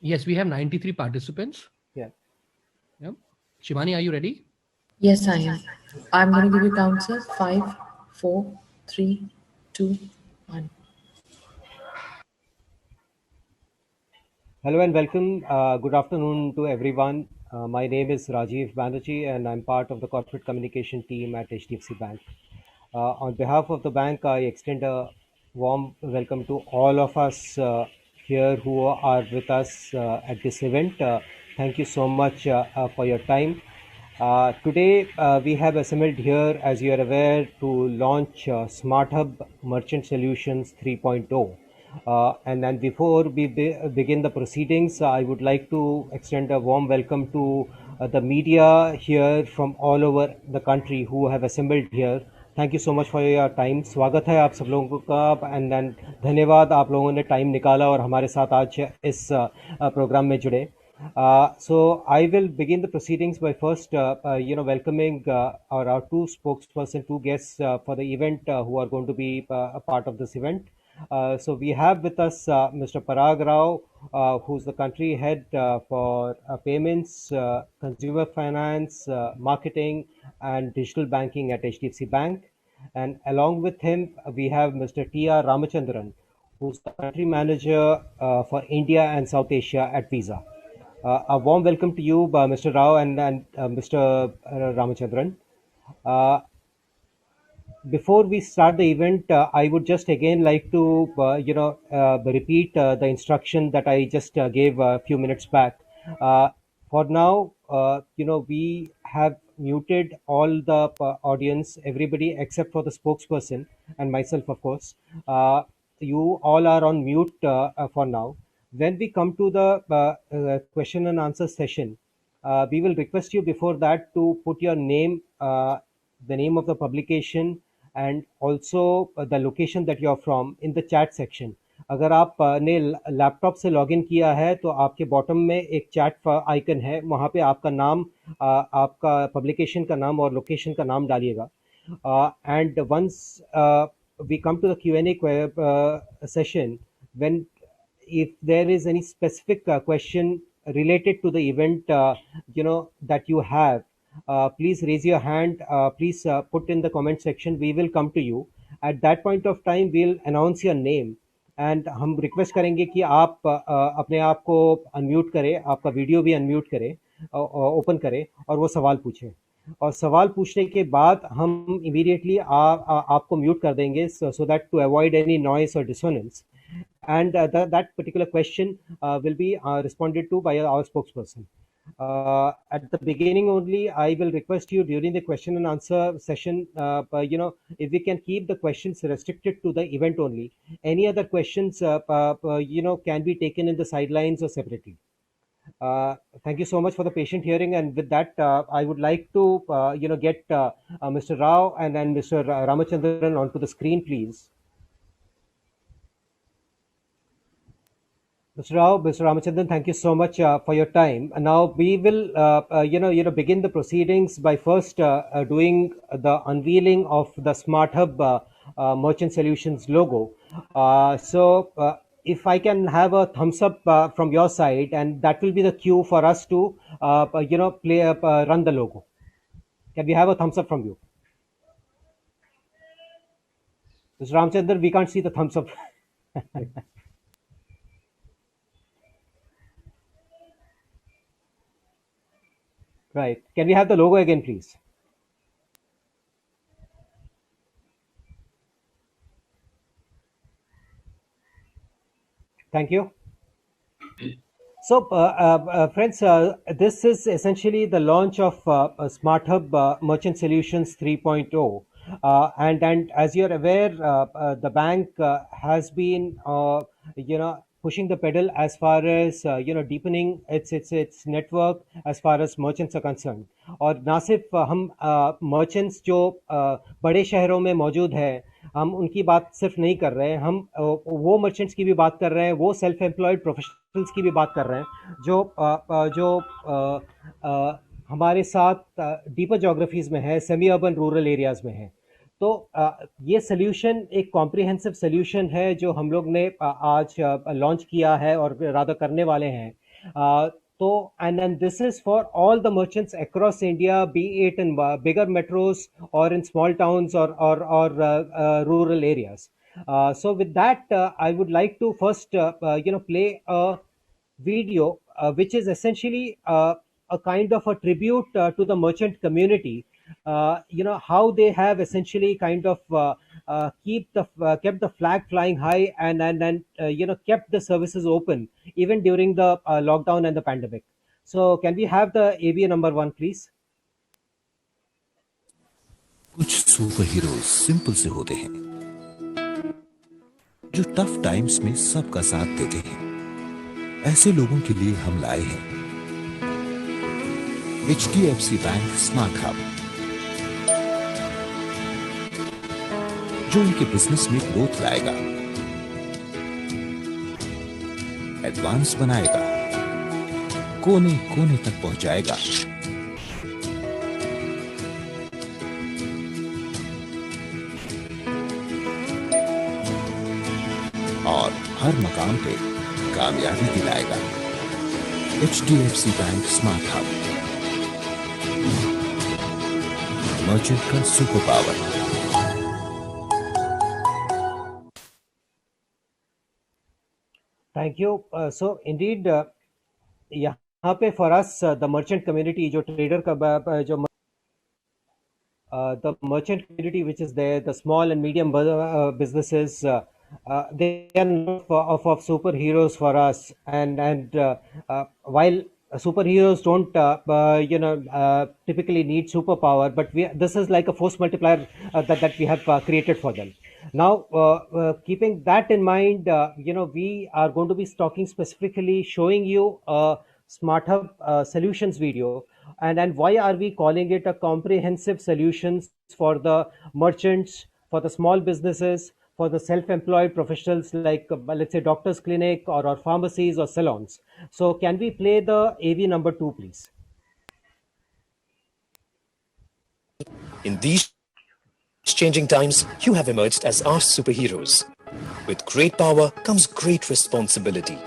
Yes, we have 93 participants. Yeah. Yeah. Shivani, are you ready? Yes, I am. I'm going to give you count, sir. 5, 4, 3, 2, 1. Hello and welcome. Good afternoon to everyone. My name is Rajiv Banerjee and I'm part of the corporate communication team at HDFC Bank. On behalf of the bank, I extend a warm welcome to all of us here who are with us at this event. Thank you so much for your time. Today, we have assembled here, as you are aware, to launch Smart Hub Merchant Solutions 3.0. And then before we begin the proceedings, I would like to extend a warm welcome to the media here from all over the country who have assembled here. Thank you so much for your time. स्वागत है आप सब लोगों का and then धन्यवाद आप लोगों ने टाइम निकाला और हमारे साथ आज इस प्रोग्राम में जुड़े. So I will begin the proceedings by first, welcoming our two spokesperson, two guests for the event who are going to be a part of this event. So we have with us Mr. Parag Rao, who's the country head for payments, consumer finance, marketing, and digital banking at HDFC Bank. And along with him, we have Mr. T.R. Ramachandran, who's the country manager for India and South Asia at Visa. A warm welcome to you, Mr. Rao and Mr. Ramachandran. Before we start the event, I would just again like to, repeat the instruction that I just gave a few minutes back. For now, we have muted all the audience, everybody except for the spokesperson and myself, of course. You all are on mute for now. When we come to the question and answer session, we will request you before that to put your name, the name of the publication, and also the location that you are from in the chat section. अगर आप ने laptop से login किया है तो आपके bottom में एक चैट आइकन है, वहाँ पे आपका नाम, आपका पब्लिकेशन का नाम और लोकेशन का नाम डालिएगा. And once we come to the Q&A session, when if there is any specific question related to the event, that you have, please raise your hand. Please put in the comment section. We will come to you. At that point of time, we'll announce your name. And हम request करेंगे कि आप अपने आप को unmute करें, आपका video भी अनम्यूट करें, ओपन करें और वो सवाल पूछें. और सवाल पूछने के बाद हम इमीडिएटली आपको म्यूट कर देंगे so that to avoid any noise और dissonance. And that particular question will be responded to by our spokesperson. At the beginning only, I will request you during the question and answer session, if we can keep the questions restricted to the event only. Any other questions, can be taken in the sidelines or separately. Thank you so much for the patient hearing. And with that, I would like to, get Mr. Rao and then Mr. Ramachandran onto the screen, please. Mr. Rao, Mr. Ramachandran, thank you so much for your time. And now we will, begin the proceedings by first doing the unveiling of the Smart Hub Merchant Solutions logo. If I can have a thumbs up from your side, and that will be the cue for us to, run the logo. Can we have a thumbs up from you? Mr. Ramachandran, we can't see the thumbs up. Right. Can we have the logo again, please? Thank you. So, friends, this is essentially the launch of Smart Hub Merchant Solutions 3.0. And as you're aware, the bank has been, pushing the pedal as far as, deepening its network as far as merchants are concerned. और ना सिर्फ हम merchants जो बड़े शहरों में मौजूद है, हम उनकी बात सिर्फ नहीं कर रहे हैं, हम वो merchants की भी बात कर रहे हैं, वो self employed professionals की भी बात कर रहे हैं जो हमारे साथ डीपर जोग्राफीज में है, सेमी अर्बन रूरल एरियाज में है. तो ये सोल्यूशन एक कॉम्प्रिहेंसिव सोल्यूशन है जो हम लोग ने आज लॉन्च किया है और रादर करने वाले हैं. And then this is for all the merchants across India, be it in bigger metros or in small towns or rural areas. So with that, I would like to first, play a video, which is essentially a kind of a tribute to the merchant community. How they have essentially kind of kept the flag flying high, and kept the services open even during the lockdown and the pandemic. So can we have the ABA number one, please? कुछ super heroes simple से होते हैं जो tough times में सबका साथ देते हैं। ऐसे लोगों के लिए हम लाए हैं HDFC बैंक स्मार्ट हब, जो उनके बिजनेस में ग्रोथ लाएगा, एडवांस बनाएगा, कोने कोने तक पहुंचाएगा। और हर मकाम पे कामयाबी दिलाएगा। HDFC bank smart hub, merchant का super power. Thank you. So indeed यहाँ पे for us the merchant community, जो ट्रेडर का जो the merchant community which is there, the small and medium businesses, they are not of superheroes for us. And while superheroes don't, typically need superpower, but this is like a force multiplier that we have created for them. Now, keeping that in mind, we are going to be talking specifically, showing you a Smart Hub solutions video. And why are we calling it a comprehensive solutions for the merchants, for the small businesses, for the self-employed professionals like, let's say, doctors' clinic or pharmacies or salons. So can we play the AV number 2, please? In these changing times, you have emerged as our superheroes. With great power comes great responsibility.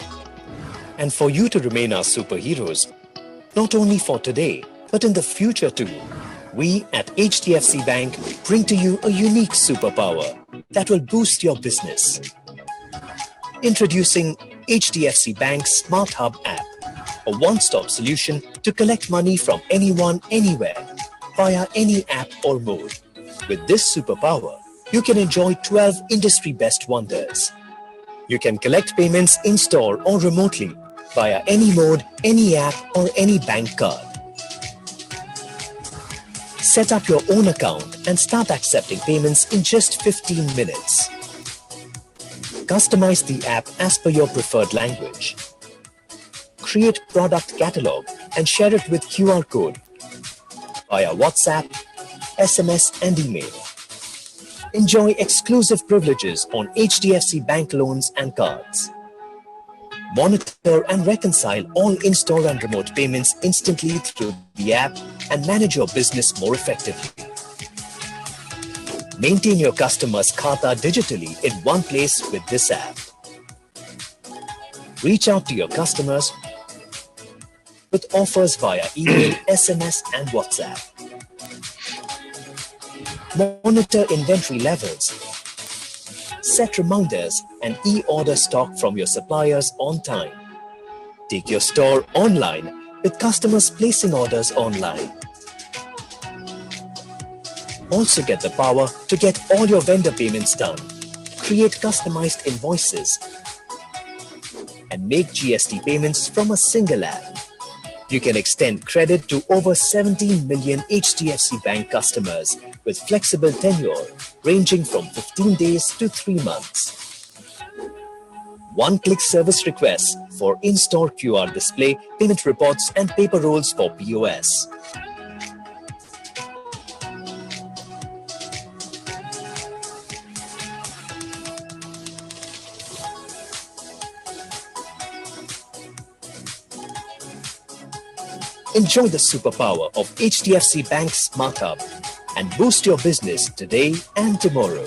And for you to remain our superheroes, not only for today, but in the future too, we at HDFC Bank bring to you a unique superpower that will boost your business. Introducing HDFC Bank's Smart Hub app, a one-stop solution to collect money from anyone, anywhere, via any app or mode. With this superpower, you can enjoy 12 industry-best wonders. You can collect payments in-store or remotely via any mode, any app, or any bank card. Set up your own account and start accepting payments in just 15 minutes. Customize the app as per your preferred language. Create product catalog and share it with QR code via WhatsApp, SMS, and email. Enjoy exclusive privileges on HDFC Bank loans and cards. Monitor and reconcile all in-store and remote payments instantly through the app and manage your business more effectively. Maintain your customers' khata digitally in one place with this app. Reach out to your customers with offers via email, SMS, and WhatsApp. Monitor inventory levels. Set reminders and e-order stock from your suppliers on time. Take your store online with customers placing orders online. Also get the power to get all your vendor payments done. Create customized invoices and make GST payments from a single app. You can extend credit to over 17 million HDFC Bank customers with flexible tenure ranging from 15 days to 3 months. One-click service requests for in-store QR display, payment reports, and paper rolls for POS. Enjoy the superpower of HDFC Bank's Smart Hub and boost your business today and tomorrow.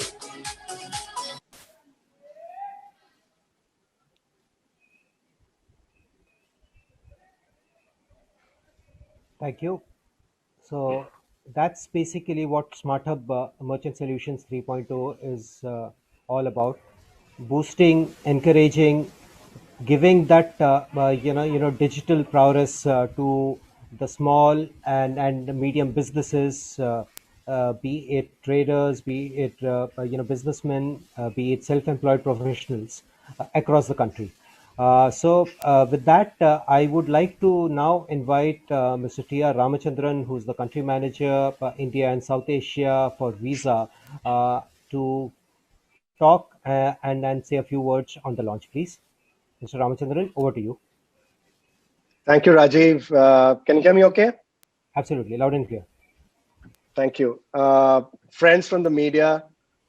Thank you. So that's basically what Smart Hub Merchant Solutions 3.0 is all about: boosting, encouraging, giving that digital prowess to the small and medium businesses, be it traders, be it businessmen, be it self-employed professionals across the country. With that, I would like to now invite Mr. T.R. Ramachandran, who's the country manager for India and South Asia for Visa, to talk and say a few words on the launch, please. Mr. Ramachandran, over to you. Thank you, Rajiv. Can you hear me okay? Absolutely, loud and clear. Thank you. Friends from the media,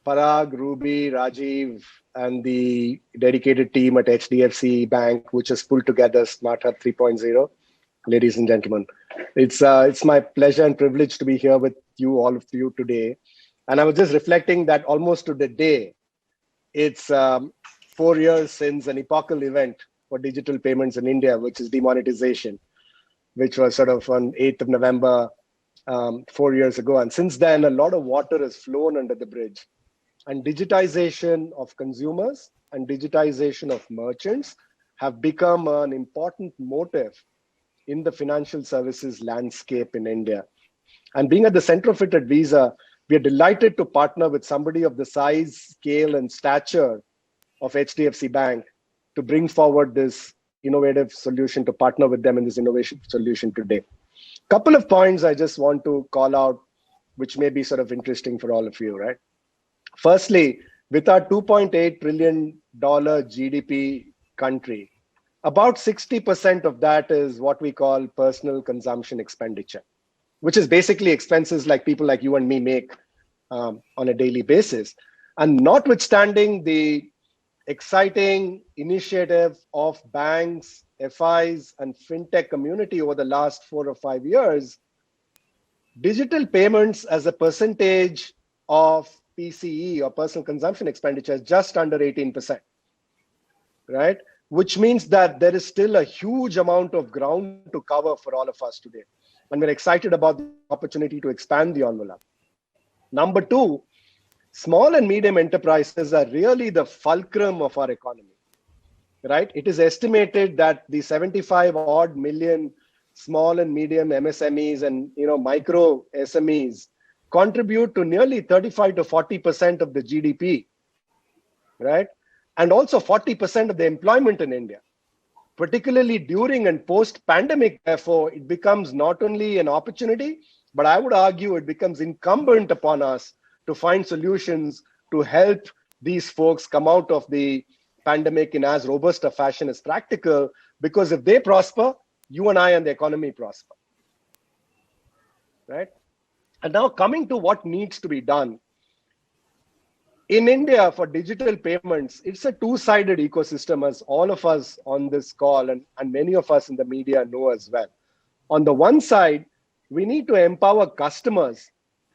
Parag, Ruby, Rajiv, and the dedicated team at HDFC Bank, which has pulled together Smart Hub 3.0. Ladies and gentlemen, it's my pleasure and privilege to be here with you, all of you today. And I was just reflecting that almost to the day, it's 4 years since an epochal event for digital payments in India, which is demonetization, which was sort of on 8th of November 4 years ago. And since then, a lot of water has flown under the bridge. And digitization of consumers and digitization of merchants have become an important motive in the financial services landscape in India. And being at the center of it at Visa, we are delighted to partner with somebody of the size, scale, and stature of HDFC Bank to bring forward this innovative solution, to partner with them in this innovation solution today. Couple of points I just want to call out, which may be sort of interesting for all of you, right? Firstly, with our $2.8 trillion GDP country, about 60% of that is what we call personal consumption expenditure, which is basically expenses like people like you and me make on a daily basis. And notwithstanding the exciting initiative of banks, FIs, and fintech community over the last 4 or 5 years, digital payments as a percentage of PCE or personal consumption expenditure is just under 18%, right? Which means that there is still a huge amount of ground to cover for all of us today. And we're excited about the opportunity to expand the envelope. Number two, small and medium enterprises are really the fulcrum of our economy, right? It is estimated that the 75 odd million small and medium MSMEs and micro SMEs contribute to nearly 35 to 40% of the GDP, right? And also 40% of the employment in India. Particularly during and post-pandemic, therefore, it becomes not only an opportunity, but I would argue it becomes incumbent upon us to find solutions to help these folks come out of the pandemic in as robust a fashion as practical, because if they prosper, you and I and the economy prosper, right? And now coming to what needs to be done. In India, for digital payments, it's a two-sided ecosystem, as all of us on this call and many of us in the media know as well. On the one side, we need to empower customers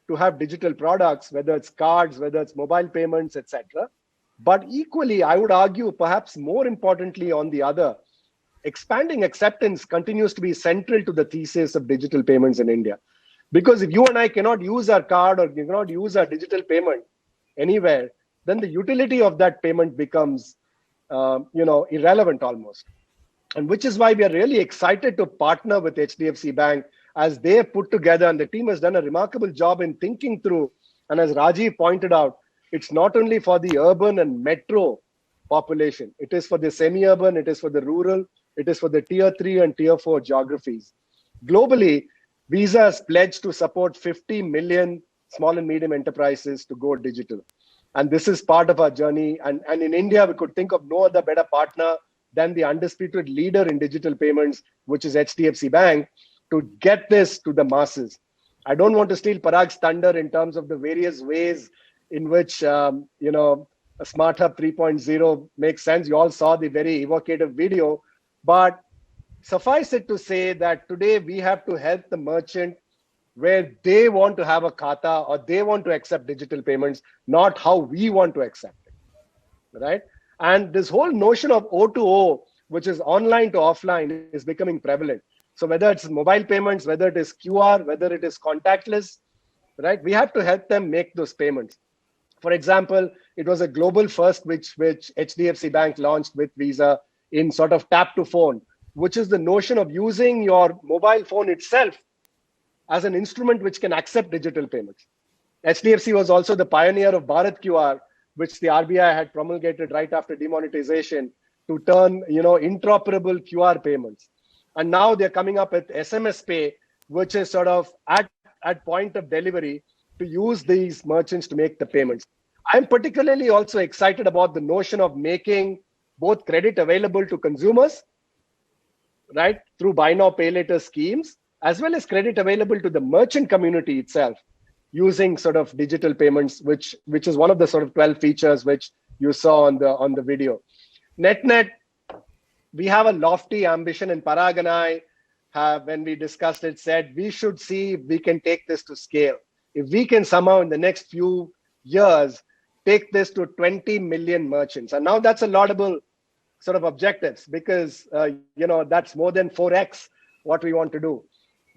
to have digital products, whether it's cards, whether it's mobile payments, etc. But equally, I would argue, perhaps more importantly on the other, expanding acceptance continues to be central to the thesis of digital payments in India. Because if you and I cannot use our card or cannot use our digital payment anywhere, then the utility of that payment becomes irrelevant almost. And which is why we are really excited to partner with HDFC Bank as they put together, and the team has done a remarkable job in thinking through. And as Rajiv pointed out, it's not only for the urban and metro population, it is for the semi-urban, it is for the rural, it is for the tier 3 and tier 4 geographies. Globally, Visa has pledged to support 50 million small and medium enterprises to go digital. And this is part of our journey. And in India, we could think of no other better partner than the undisputed leader in digital payments, which is HDFC Bank, to get this to the masses. I don't want to steal Parag's thunder in terms of the various ways in which, a Smart Hub 3.0 makes sense. You all saw the very evocative video, but suffice it to say that today we have to help the merchant where they want to have a khata or they want to accept digital payments, not how we want to accept it, right? And this whole notion of O2O, which is online to offline, is becoming prevalent. So whether it's mobile payments, whether it is QR, whether it is contactless, right? We have to help them make those payments. For example, it was a global first which HDFC Bank launched with Visa in sort of tap to phone, which is the notion of using your mobile phone itself as an instrument which can accept digital payments. HDFC was also the pioneer of Bharat QR, which the RBI had promulgated right after demonetization to turn, interoperable QR payments. And now they're coming up with SMS Pay, which is sort of at point of delivery to use these merchants to make the payments. I'm particularly also excited about the notion of making both credit available to consumers, right, through buy now, pay later schemes, as well as credit available to the merchant community itself using sort of digital payments, which is one of the sort of 12 features which you saw on the video. Net, we have a lofty ambition, and Parag and I have, when we discussed it, said we should see if we can take this to scale. If we can somehow in the next few years take this to 20 million merchants, and now that's a laudable sort of objectives, because that's more than 4x what we want to do.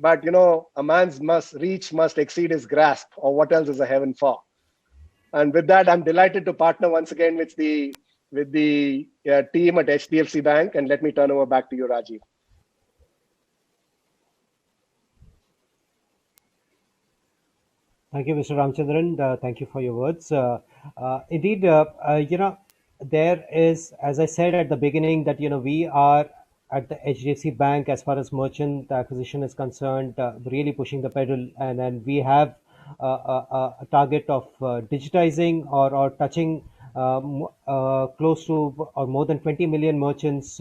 But a man's reach must exceed his grasp, or what else is a heaven for? And with that, I'm delighted to partner once again with the team at HDFC Bank, and let me turn over back to you, Rajiv. Thank you, Mr. Ramchandran. Thank you for your words. Indeed, there is, as I said at the beginning, that we are at the HDFC Bank, as far as merchant acquisition is concerned, really pushing the pedal, and then we have a target of digitizing or touching close to or more than 20 million merchants,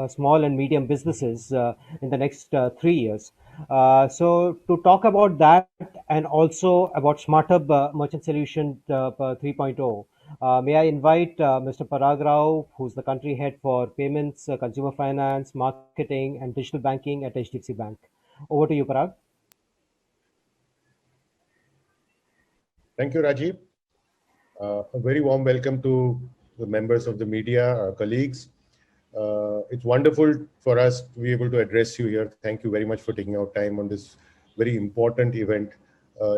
small and medium businesses, in the next 3 years. So to talk about that and also about SmartHub Merchant Solution 3.0, may I invite Mr. Parag Rao, who's the country head for payments, consumer finance, marketing, and digital banking at HDFC Bank. Over to you, Parag. Thank you, Rajiv. A very warm welcome to the members of the media, our colleagues. It's wonderful for us to be able to address you here. Thank you very much for taking out time on this very important event,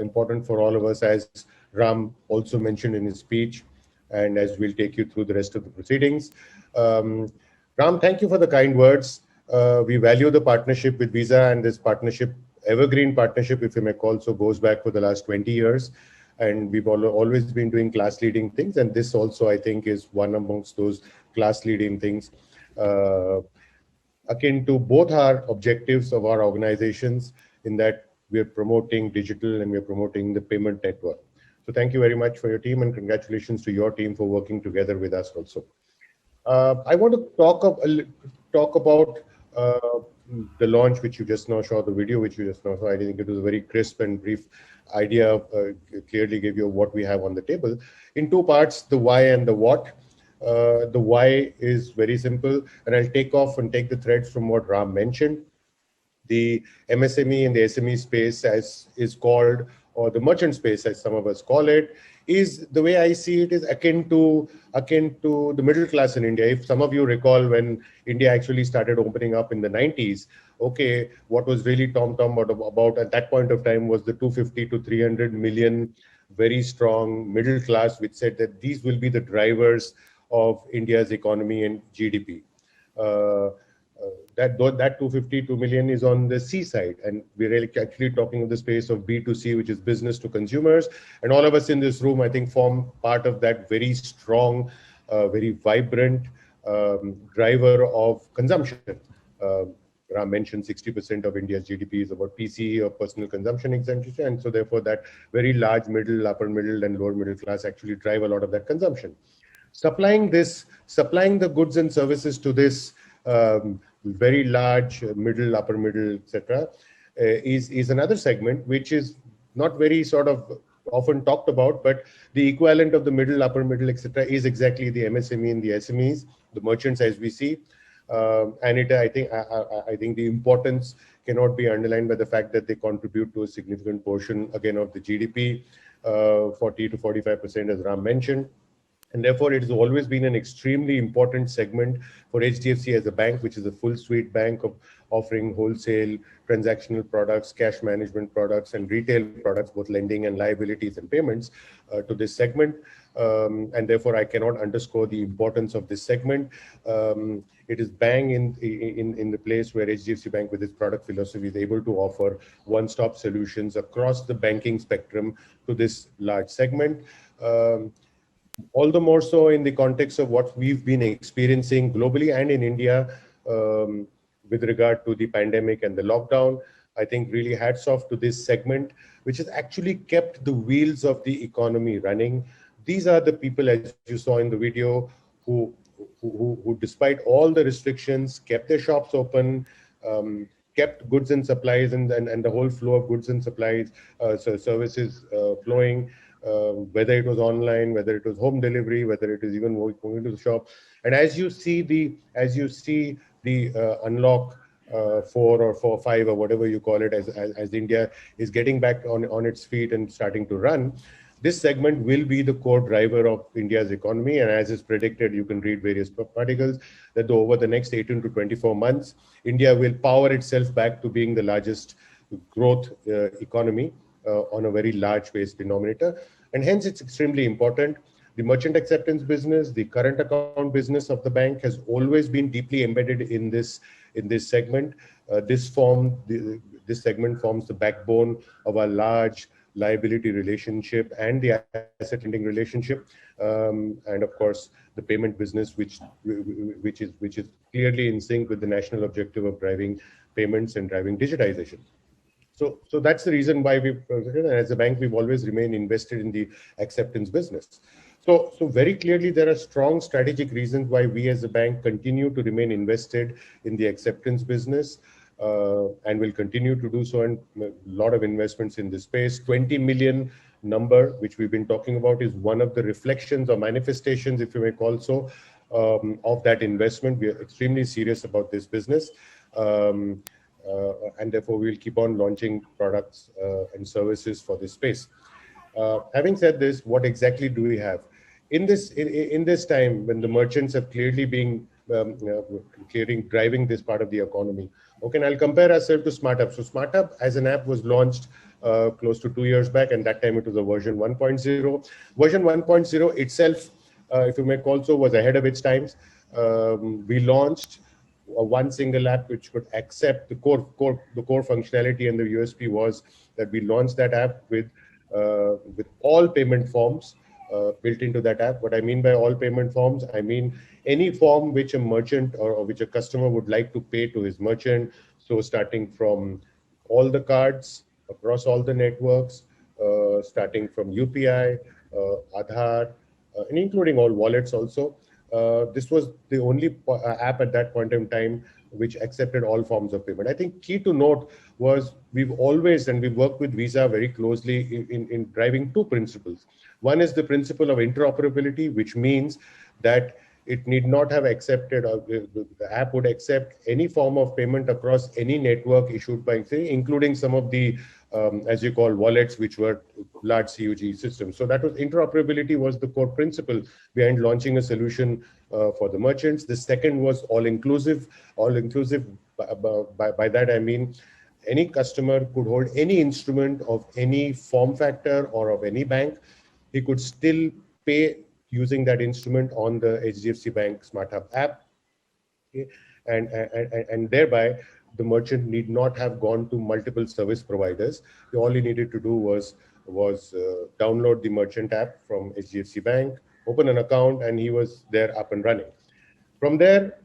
important for all of us, as Ram also mentioned in his speech, and as we'll take you through the rest of the proceedings. Ram, thank you for the kind words. We value the partnership with Visa, and this partnership, evergreen partnership, if you may call so, goes back for the last 20 years. And we've always been doing class-leading things, and this also, I think, is one amongst those class-leading things, akin to both our objectives of our organizations, in that we're promoting digital and we're promoting the payment network. So thank you very much for your team, and congratulations to your team for working together with us also. I want to talk about the launch, which you just now saw, the video which you just now saw. I think it was a very crisp and brief idea, clearly gave you what we have on the table. In two parts, the why and the what. The why is very simple, and I'll take the threads from what Ram mentioned. The MSME and the SME space, as is called, or the merchant space, as some of us call it, is, the way I see it, is akin to the middle class in India. If some of you recall, when India actually started opening up in the 90s, okay, what was really tom-tom about at that point of time was the 250 to 300 million very strong middle class, which said that these will be the drivers of India's economy and GDP. That 252 million is on the C side, and we're really actually talking of the space of B2C, which is business to consumers. And all of us in this room, I think, form part of that very strong, very vibrant driver of consumption. Ram mentioned 60% of India's GDP is about PCE, or personal consumption expenditure, and so therefore that very large middle, upper middle, and lower middle class actually drive a lot of that consumption. Supplying the goods and services to this very large middle, upper middle, etc., is another segment which is not very sort of often talked about, but the equivalent of the middle, upper middle, etc., is exactly the MSME and the SMEs, the merchants, as we see. And I think the importance cannot be underlined by the fact that they contribute to a significant portion, again, of the GDP, 40 to 45%, as Ram mentioned. And therefore, it has always been an extremely important segment for HDFC as a bank, which is a full suite bank offering wholesale, transactional products, cash management products, and retail products, both lending and liabilities and payments to this segment. And therefore, I cannot underscore the importance of this segment. It is bang in the place where HDFC Bank, with its product philosophy, is able to offer one-stop solutions across the banking spectrum to this large segment. All the more so in the context of what we've been experiencing globally and in India with regard to the pandemic and the lockdown. I think really hats off to this segment, which has actually kept the wheels of the economy running. These are the people, as you saw in the video, who despite all the restrictions, kept their shops open, kept goods and supplies and the whole flow of goods and supplies, services flowing, whether it was online, whether it was home delivery, whether it is even going to the shop. And as you see the unlock 4 or 5 or whatever you call it, as India is getting back on its feet and starting to run, this segment will be the core driver of India's economy. And as is predicted, you can read various articles that over the next 18 to 24 months, India will power itself back to being the largest growth economy on a very large base denominator. And hence, it's extremely important. The merchant acceptance business, the current account business of the bank has always been deeply embedded in this segment. This segment forms the backbone of our large liability relationship and the asset lending relationship, and of course the payment business, which is clearly in sync with the national objective of driving payments and driving digitization. So that's the reason why we, as a bank, we've always remained invested in the acceptance business. So very clearly, there are strong strategic reasons why we as a bank continue to remain invested in the acceptance business, and will continue to do so, and a lot of investments in this space. 20 million number, which we've been talking about, is one of the reflections or manifestations, if you may call so, of that investment. We are extremely serious about this business. And therefore, we'll keep on launching products and services for this space. Having said this, what exactly do we have? In this time when the merchants have clearly been driving this part of the economy. Okay, and I'll compare ourselves to SmartUp. So SmartUp as an app was launched close to 2 years back, and that time it was a version 1.0. Version 1.0 itself, if you may call so, was ahead of its times. We launched one single app which could accept the core functionality, and the USP was that we launched that app with all payment forms built into that app. What I mean by all payment forms, I mean any form which a merchant or which a customer would like to pay to his merchant. So starting from all the cards across all the networks, starting from UPI, Aadhaar, and including all wallets also. This was the only app at that point in time which accepted all forms of payment. I think key to note was we've always, and we've worked with Visa very closely in driving two principles. One is the principle of interoperability, which means that it need not have accepted, or the app would accept any form of payment across any network issued by, including some of the, as you call, wallets, which were large CUG systems. So that was interoperability was the core principle behind launching a solution for the merchants. The second was all-inclusive. All-inclusive, by that I mean any customer could hold any instrument of any form factor or of any bank. He could still pay using that instrument on the HDFC Bank SmartHub app. Okay? And thereby, the merchant need not have gone to multiple service providers. All he needed to do was download the merchant app from HDFC Bank, open an account, and he was there up and running. From there,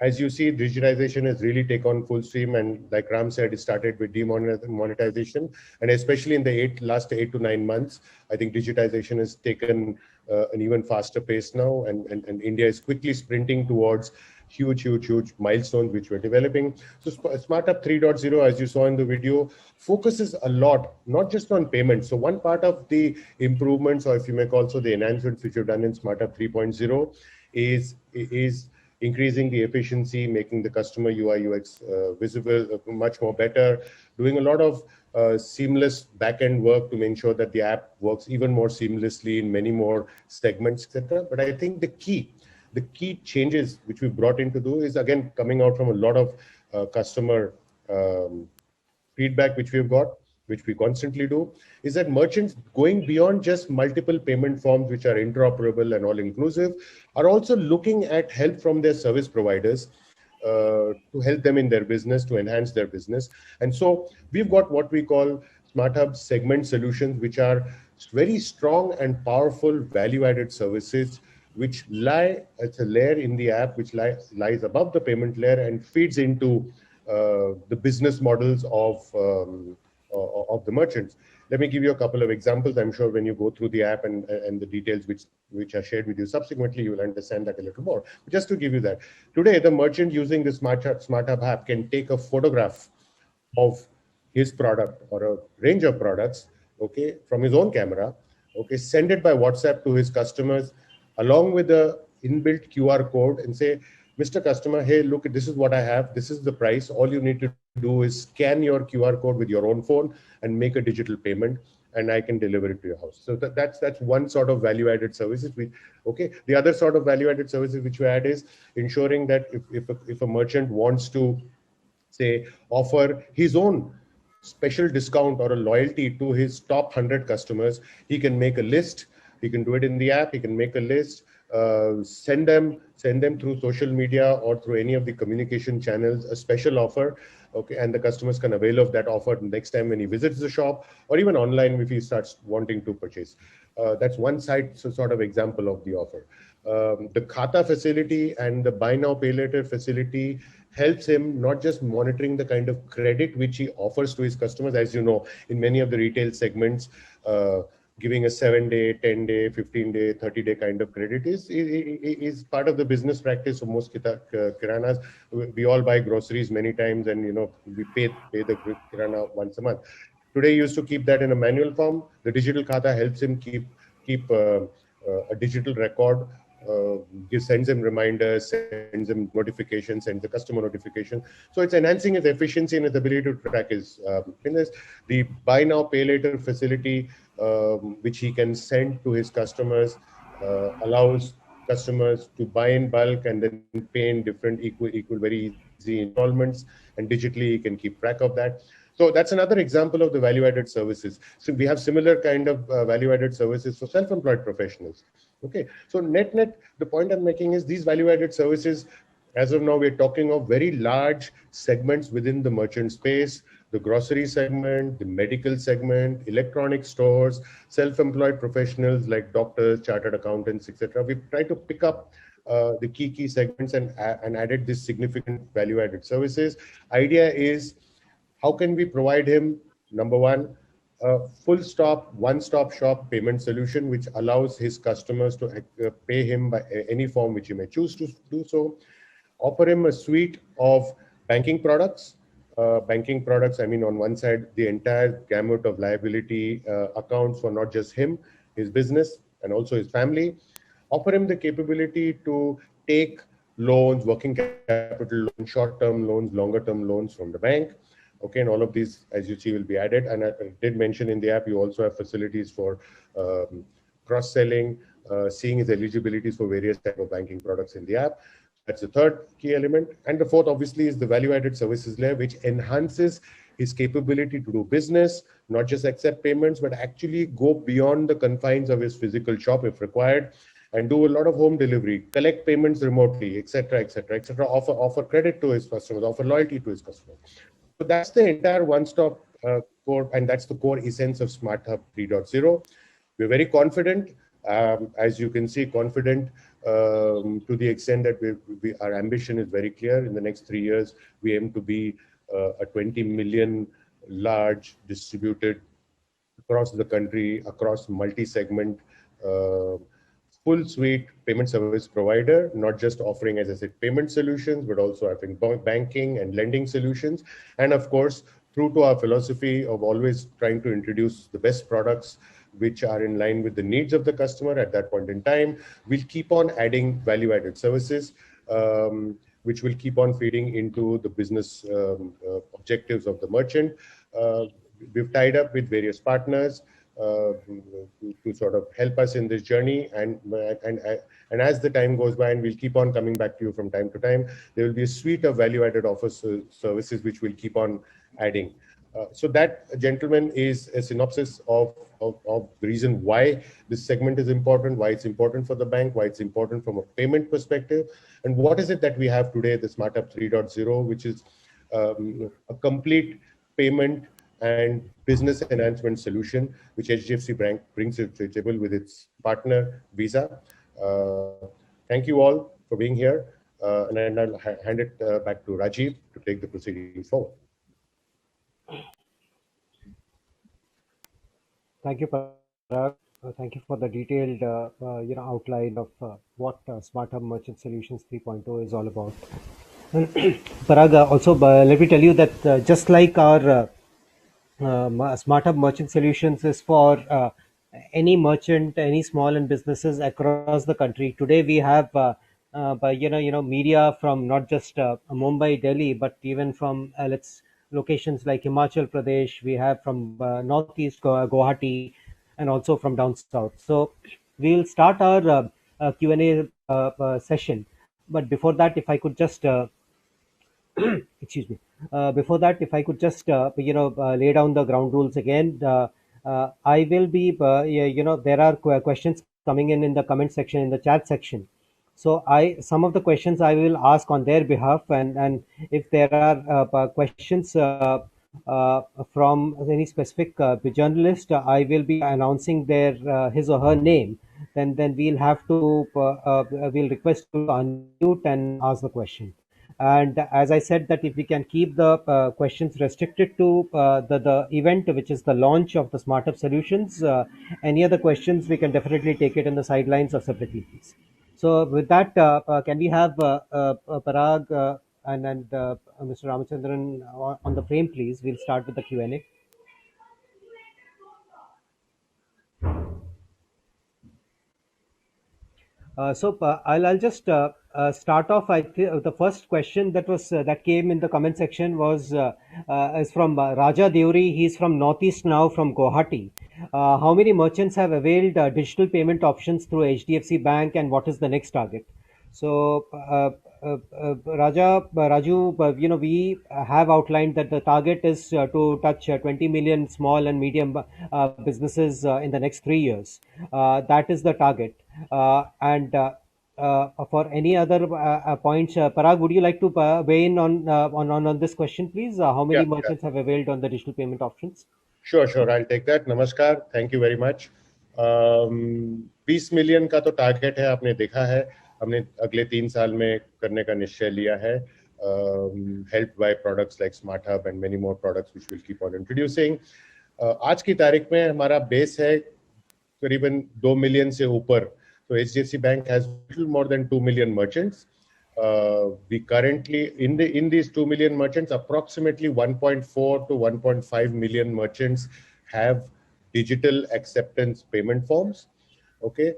as you see, digitization has really taken on full stream, and like Ram said, it started with demonetization, and especially in the last 8 to 9 months, I think digitization has taken an even faster pace now, and India is quickly sprinting towards huge milestones which we're developing. So SmartUp 3.0, as you saw in the video, focuses a lot, not just on payments. So one part of the improvements, or if you may call so, the enhancements which we've done in SmartUp 3.0 is increasing the efficiency, making the customer UI UX visible, much more better, doing a lot of seamless back-end work to make sure that the app works even more seamlessly in many more segments, etc. But I think the key changes which we've brought into do is again coming out from a lot of customer feedback which we've got, which we constantly do, is that merchants going beyond just multiple payment forms which are interoperable and all inclusive are also looking at help from their service providers to help them in their business, to enhance their business. And so we've got what we call Smart Hub segment solutions, which are very strong and powerful value-added services which lie as a layer in the app, which lies above the payment layer and feeds into the business models of the merchants. Let me give you a couple of examples. I'm sure when you go through the app and the details which are shared with you subsequently, you will understand that a little more. But just to give you that, today the merchant using the Smart Hub app can take a photograph of his product or a range of products, okay, from his own camera, okay, send it by WhatsApp to his customers along with the inbuilt QR code and say, Mr. Customer, hey, look, this is what I have. This is the price. All you need to do is scan your QR code with your own phone and make a digital payment, and I can deliver it to your house. So that's one sort of value-added services. Okay. The other sort of value-added services which we add is ensuring that if a merchant wants to, say, offer his own special discount or a loyalty to his top 100 customers, he can make a list. He can do it in the app. He can make a list, send them through social media or through any of the communication channels a special offer, okay, and the customers can avail of that offer next time when he visits the shop or even online if he starts wanting to purchase. That's one side, so sort of example of the offer. The Khata facility and the Buy Now Pay Later facility helps him not just monitoring the kind of credit which he offers to his customers. As you know, in many of the retail segments, giving a 7-day, 10-day, 15-day, 30-day kind of credit is part of the business practice of most kiranas. We all buy groceries many times, and we pay the kirana once a month. Today, he used to keep that in a manual form. The digital khata helps him keep a digital record. Sends him reminders, sends him notifications, sends the customer notification. So it's enhancing his efficiency and his ability to track his business. The Buy Now Pay Later facility, which he can send to his customers, allows customers to buy in bulk and then pay in different equal very easy installments, and digitally he can keep track of that. So that's another example of the value-added services. So we have similar kind of value-added services for self-employed professionals. Okay, so net, the point I'm making is these value-added services, as of now, we're talking of very large segments within the merchant space, the grocery segment, the medical segment, electronic stores, self-employed professionals like doctors, chartered accountants, etc. We've tried to pick up the key segments and added this significant value-added services. Idea is, how can we provide him, number one, a full-stop, one-stop shop payment solution, which allows his customers to pay him by any form which he may choose to do so. Offer him a suite of banking products. I mean, on one side, the entire gamut of liability accounts for not just him, his business, and also his family. Offer him the capability to take loans, working capital loans, short-term loans, longer-term loans from the bank. Okay, and all of these, as you see, will be added. And I did mention in the app, you also have facilities for cross-selling, seeing his eligibilities for various type of banking products in the app. That's the third key element. And the fourth, obviously, is the value-added services layer, which enhances his capability to do business, not just accept payments, but actually go beyond the confines of his physical shop if required, and do a lot of home delivery, collect payments remotely, etc., etc., etc. Offer credit to his customers, offer loyalty to his customers. So that's the entire one-stop core, and that's the core essence of Smart Hub 3.0. We're very confident, as you can see, confident to the extent that our ambition is very clear. In the next 3 years, we aim to be a 20 million large distributed across the country, across multi-segment, full suite payment service provider, not just offering, as I said, payment solutions, but also offering banking and lending solutions. And of course, true to our philosophy of always trying to introduce the best products which are in line with the needs of the customer at that point in time, we'll keep on adding value-added services, which will keep on feeding into the business objectives of the merchant. We've tied up with various partners. to sort of help us in this journey. And as the time goes by, and we'll keep on coming back to you from time to time, there will be a suite of value-added offers services which we'll keep on adding. So that, gentlemen, is a synopsis of the reason why this segment is important, why it's important for the bank, why it's important from a payment perspective, and what is it that we have today, the SmartHub 3.0, which is a complete payment and business enhancement solution, which HDFC Bank brings to the table with its partner, Visa. Thank you all for being here. And I'll hand it back to Rajiv to take the proceedings forward. Thank you, Parag. Thank you for the detailed outline of what SmartHub Merchant Solutions 3.0 is all about. Parag, also let me tell you that just like our SmartHub Merchant Solutions is for any merchant, any small and businesses across the country. Today we have media from not just Mumbai, Delhi, but even from locations like Himachal Pradesh. We have from northeast Guwahati, and also from down south. So we'll start our Q&A session. But before that, if I could just excuse me. Before that, if I could just lay down the ground rules again. I will be there are questions coming in the comment section, in the chat section. So some of the questions I will ask on their behalf, and if there are questions from any specific journalist, I will be announcing their his or her name. Then we'll have to we'll request to unmute and ask the question. And as I said, that if we can keep the questions restricted to the event, which is the launch of the SmartHub Solutions, any other questions, we can definitely take it in the sidelines or separately, please. So with that, can we have Parag and Mr. Ramachandran on the frame, please? We'll start with the Q&A. I'll just start off. The first question that came in the comment section is from Raja Deuri. He's from Northeast now, from Guwahati. How many merchants have availed digital payment options through HDFC Bank, and what is the next target? So, Raju, we have outlined that the target is to touch 20 million small and medium businesses in the next 3 years. That is the target. And for any other points, Parag, would you like to weigh in on this question, please? How many merchants have availed on the digital payment options? Sure. I'll take that. Namaskar. Thank you very much. 20 million का तो target है, आपने देखा है, हमने अगले 3 साल में करने का निश्चय लिया है, helped by products like SmartHub and many more products which we'll keep on introducing. आज की तारीख में हमारा बेस है करीबन 2 मिलियन से ऊपर. So HDFC Bank has little more than 2 million merchants. We currently, in these 2 million merchants, approximately 1.4 to 1.5 million merchants have digital acceptance payment forms. Okay.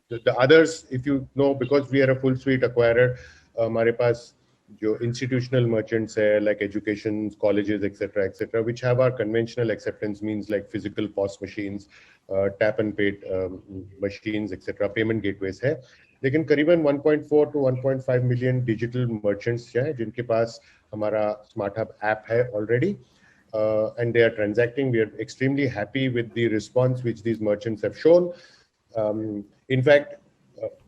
The others, if you know, because we are a full suite acquirer, हमारे पास जो institutional merchants है, like education, colleges, etc., which have our conventional acceptance means like physical POS machines, tap and pay machines, etc., payment gateways है. लेकिन करीबन 1.4 to 1.5 million digital merchants हैं जिनके पास हमारा SmartHub app है already, and they are transacting. We are extremely happy with the response which these merchants have shown. In fact,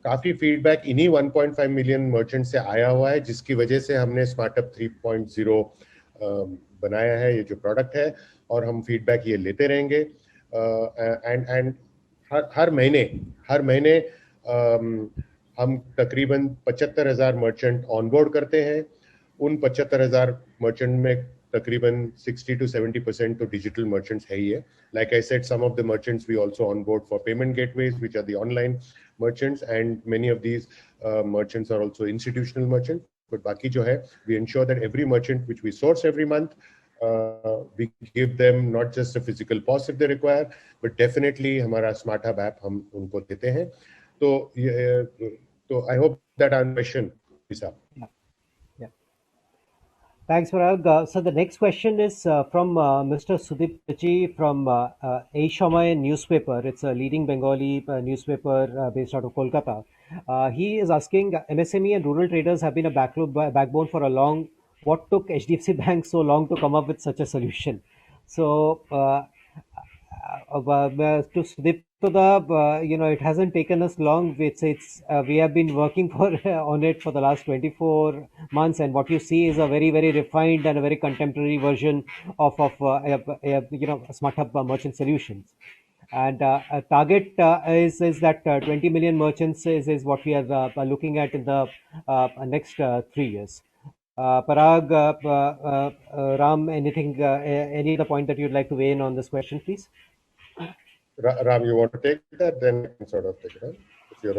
काफी feedback इन्हीं 1.5 million merchant से आया हुआ है, जिसकी वजह से हमने SmartHub 3.0 बनाया है, ये जो प्रोडक्ट है, और हम फीडबैक ये लेते रहेंगे. एंड हर महीने हम तकरीबन 75,000 मर्चेंट ऑनबोर्ड करते हैं. उन 75,000 मर्चेंट में तकरीबन 60 to 70% तो डिजिटल मर्चेंट्स है ही है. Like I said, some of the merchants we also onboard for payment gateways, which are the online merchants, and many of these merchants are also institutional merchants. But बाकी जो है, we ensure that every merchant which we source every month, we give them not just a physical POS if they require, but definitely हमारा SmartHub app हम उनको देते हैं. तो I hope that answers your question, Lisa. Thanks, Parag. So the next question is from Mr. Sudip Pichi from Aishamay newspaper. It's a leading Bengali newspaper based out of Kolkata. He is asking, MSME and rural traders have been a backbone for a long. What took HDFC Bank so long to come up with such a solution? So to Sudip, it hasn't taken us long. It's we have been working for on it for the last 24 months, and what you see is a very, very refined and a very contemporary version of Smart Hub merchant solutions. And a target is that 20 million merchants is what we are looking at in the next 3 years. Parag, Ram, any other point that you'd like to weigh in on this question, please? Ram, you want to take that? Then I can sort of take it on. If you're...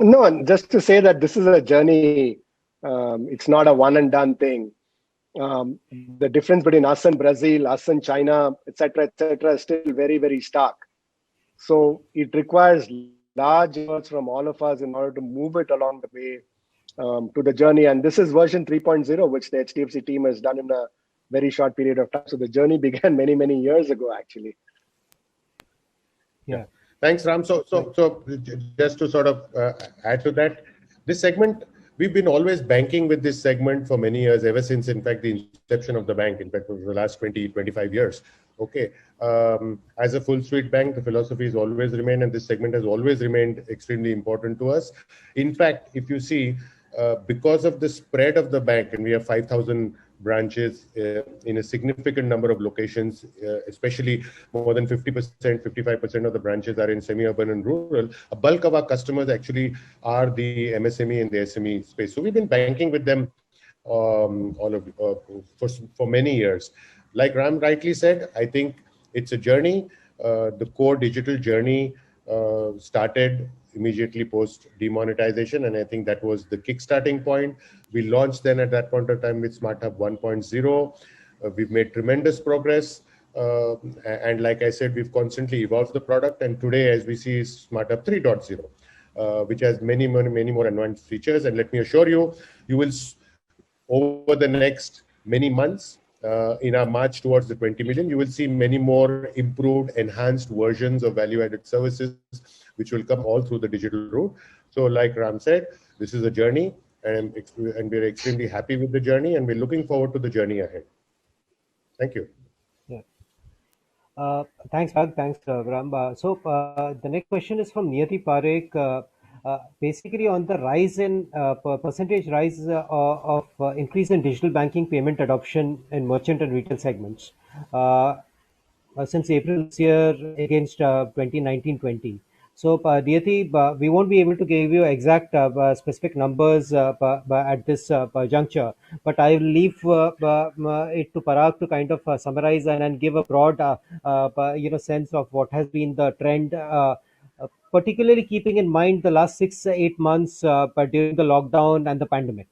No, just to say that this is a journey. It's not a one and done thing. The difference between us and Brazil, us and China, etc., is still very, very stark. So it requires large efforts from all of us in order to move it along the way to the journey. And this is version 3.0, which the HDFC team has done in a very short period of time. So the journey began many, many years ago, actually. Yeah. Thanks, Ram. So just to sort of add to that, this segment, we've been always banking with this segment for many years, ever since, in fact, the inception of the bank, in fact, over the last 20, 25 years. Okay. As a full suite bank, the philosophy has always remained, and this segment has always remained extremely important to us. In fact, if you see, because of the spread of the bank, and we have 5,000 branches in a significant number of locations, especially more than 50%, 55% of the branches are in semi-urban and rural. A bulk of our customers actually are the MSME and the SME space. So we've been banking with them for many years. Like Ram rightly said, I think it's a journey. The core digital journey started immediately post demonetization, and I think that was the kickstarting point. We launched then at that point of time with Smart Hub 1.0. We've made tremendous progress, and like I said, we've constantly evolved the product. And today, as we see, is Smart Hub 3.0, which has many more advanced features. And let me assure you, you will over the next many months. In our march towards the 20 million, you will see many more improved, enhanced versions of value-added services, which will come all through the digital route. So like Ram said, this is a journey, and we're extremely happy with the journey, and we're looking forward to the journey ahead. Thank you. Yeah. Thanks, Parag. Thanks, Ram. So the next question is from Niyati Parekh. Basically on the rise in percentage rise of increase in digital banking payment adoption in merchant and retail segments since April this year against 2019-20. So, Niyati, we won't be able to give you exact specific numbers at this juncture, but I will leave it to Parag to kind of summarize and give a broad, sense of what has been the trend. Particularly keeping in mind the last 6-8 months but during the lockdown and the pandemic.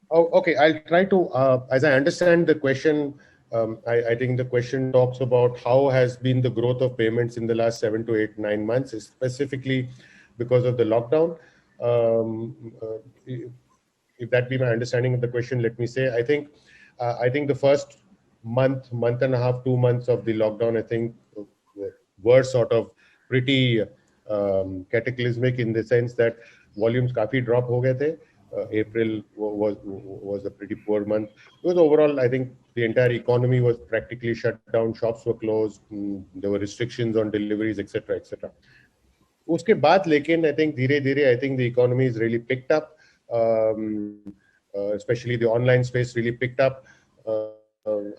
Oh, okay. I'll try to, as I understand the question, I think the question talks about how has been the growth of payments in the last 7 to 8, 9 months, specifically because of the lockdown. If that be my understanding of the question, let me say, I think the first month and a half, 2 months of the lockdown, I think were sort of pretty cataclysmic in the sense that volumes काफी drop हो गए थे. April was a pretty poor month. Because overall, I think the entire economy was practically shut down. Shops were closed. There were restrictions on deliveries, etc., etc. उसके बाद लेकिन I think धीरे-धीरे I think the economy is really picked up. Especially the online space really picked up.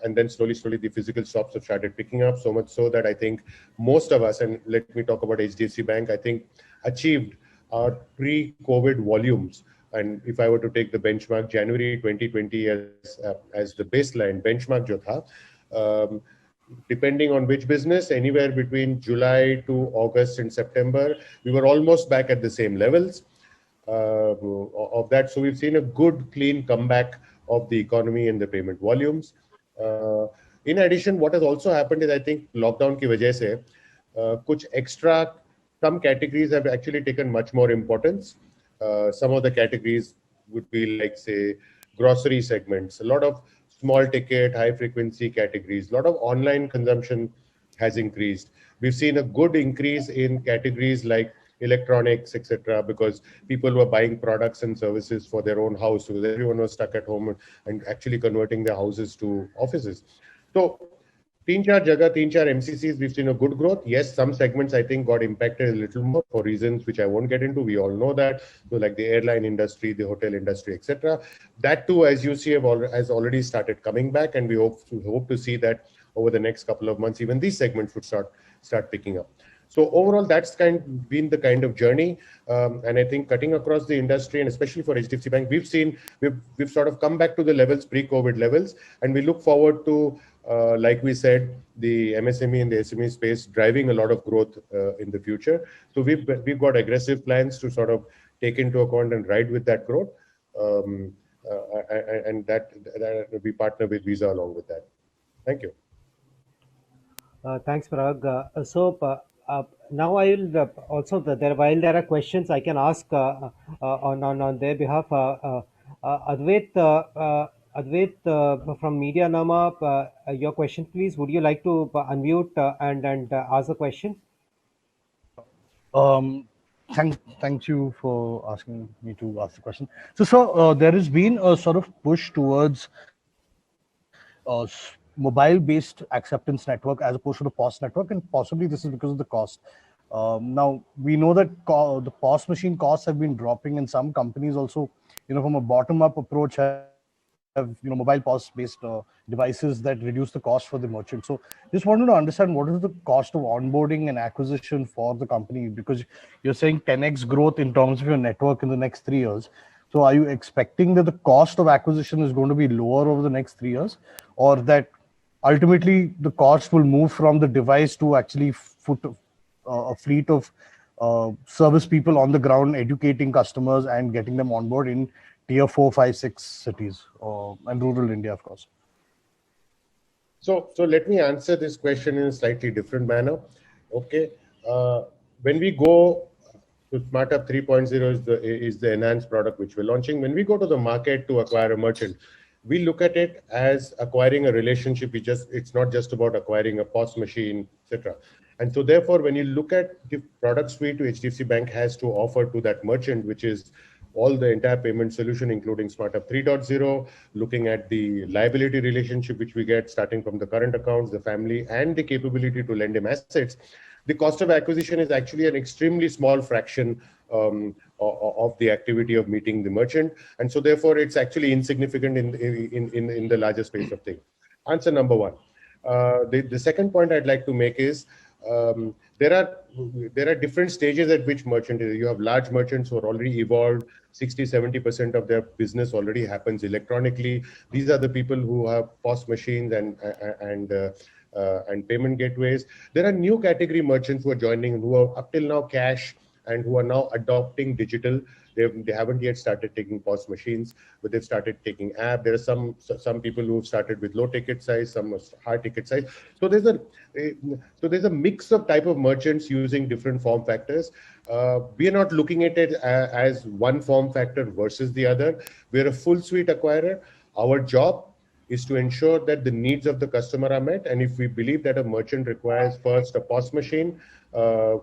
And then slowly the physical shops have started picking up, so much so that I think most of us, and let me talk about HDFC Bank, I think achieved our pre-COVID volumes. And if I were to take the benchmark January 2020 as the baseline benchmark jo tha, depending on which business, anywhere between July to August and September, we were almost back at the same levels of that. So we've seen a good, clean comeback of the economy and the payment volumes. In addition, what has also happened is I think lockdown ki wajah se kuch some categories have actually taken much more importance. Some of the categories would be like, say, grocery segments, a lot of small ticket, high frequency categories, a lot of online consumption has increased. We've seen a good increase in categories like electronics, etc., because people were buying products and services for their own house, because everyone was stuck at home and actually converting their houses to offices. So तीन चार जगह तीन चार MCCs, we've seen a good growth. Yes, some segments I think got impacted a little more for reasons which I won't get into. We all know that. So like the airline industry, the hotel industry, etc. That too, as you see, has already started coming back, and we hope to see that over the next couple of months, even these segments would start picking up. So overall, that's been the kind of journey, and I think cutting across the industry, and especially for HDFC Bank, we've sort of come back to the levels, pre-COVID levels, and we look forward to, like we said, the MSME and the SME space driving a lot of growth in the future. So we've got aggressive plans to sort of take into account and ride with that growth, and that we partner with Visa along with that. Thank you. Thanks, Parag. Now I will also, while there are questions I can ask on their behalf, Advait from Media Nama, your question, please. Would you like to unmute and ask the question? Thank you for asking me to ask the question. So, there has been a sort of push towards mobile-based acceptance network as opposed to the POS network, and possibly this is because of the cost. Now we know that the POS machine costs have been dropping, and some companies also, from a bottom-up approach, have mobile POS-based devices that reduce the cost for the merchant. So just wanted to understand what is the cost of onboarding and acquisition for the company, because you're saying 10x growth in terms of your network in the next 3 years. So are you expecting that the cost of acquisition is going to be lower over the next 3 years, or that ultimately the cost will move from the device to actually foot a fleet of service people on the ground educating customers and getting them on board in tier 4, 5, 6 cities and rural India, of course? So let me answer this question in a slightly different manner. Okay, when we go to SmartHub 3.0 is the enhanced product which we're launching. When we go to the market to acquire a merchant, we look at it as acquiring a relationship. It's not just about acquiring a POS machine, etc. And so therefore, when you look at the product suite which HDFC Bank has to offer to that merchant, which is all the entire payment solution, including SmartHub 3.0, looking at the liability relationship which we get starting from the current accounts, the family, and the capability to lend him assets, the cost of acquisition is actually an extremely small fraction of the activity of meeting the merchant, and so therefore it's actually insignificant in the larger space of things. Answer number one. The second point I'd like to make is there are different stages at which merchant is. You have large merchants who are already evolved. 60-70% of their business already happens electronically. These are the people who have POS machines and payment gateways. There are new category merchants who are joining, who are up till now cash and who are now adopting digital. They haven't yet started taking POS machines, but they've started taking app. There are some people who have started with low ticket size, some high ticket size. So there's a mix of type of merchants using different form factors. We are not looking at it as one form factor versus the other. We're a full suite acquirer. Our job is to ensure that the needs of the customer are met. And if we believe that a merchant requires first a POS machine,